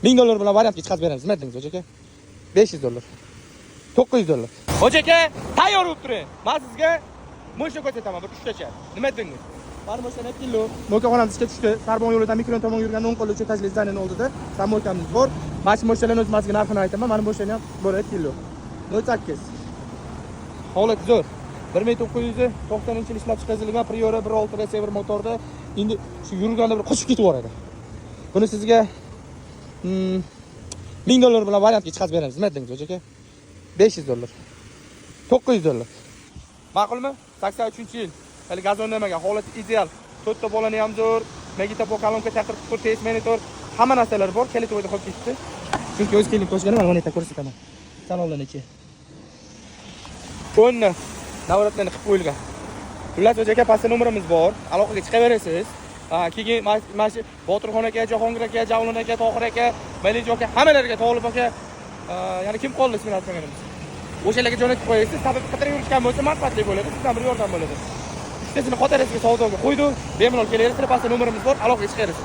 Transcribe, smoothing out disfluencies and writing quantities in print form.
$1000 bilan variantga chiqarib beramiz. Nima dedingiz, hoji aka? $500. $900. Hoji aka, tayyor bo'lib turing. Men sizga mo'sha ko'rsataman bir 3 tacha. Nima dedingiz? Marmoshdan 2 kilo. Mo'ka ishga tushdi. Sarbon yo'lidan mikron tomon yurgan 10 qo'l uchun tajlizdan oldida samolyotimiz bor. Mana shu mo'shalarni o'z mazgiga narxini aytaman. Mana mo'shani ham bor 2 kilo. 08. Holat zo'r. 1990-yil ishlab chiqarilgan Priora 1.6 receiver motorda endi shu yurganda bir qochib ketib yuboradi. Buni sizga $1000 bilan variantga chiqarib beramiz. Nima dedingiz, hoji aka? $500. $900. Ma'qulmi? 83-yil. Hali gazonlamagan, holati ideal. 4 ta bolani ham zo'r, magneto kolonka chaqirib tur, test monitor, hamma narsalar bor. Kelito'yda qolib ketdi. Chunki o'z kelib qo'shganim mana bu ko'rsataman. Salonlarniki. O'nni navratlarni qilib qo'yilgan. Xullas, hoji aka, pastda nomerimiz bor. Aloqaga chiqaverasiz. Keyin mana shu Boturxon aka, Jahongir aka, Javlon aka, Tohir aka, Malijo aka, hammalariga Tolib aka, ya'ni kim qoldi ismini aytmaganimiz. O'shalarga jo'natib qo'yasiz. Sababi qidirib yurishgan bo'lsa manfaatli bo'ladi, sizdan bir yordam bo'ladi. Sizning xotirangizga savdoga qo'ydi, bemalol kelaverasiz, pastda nomerimiz bor, aloqaga chiqaverasiz.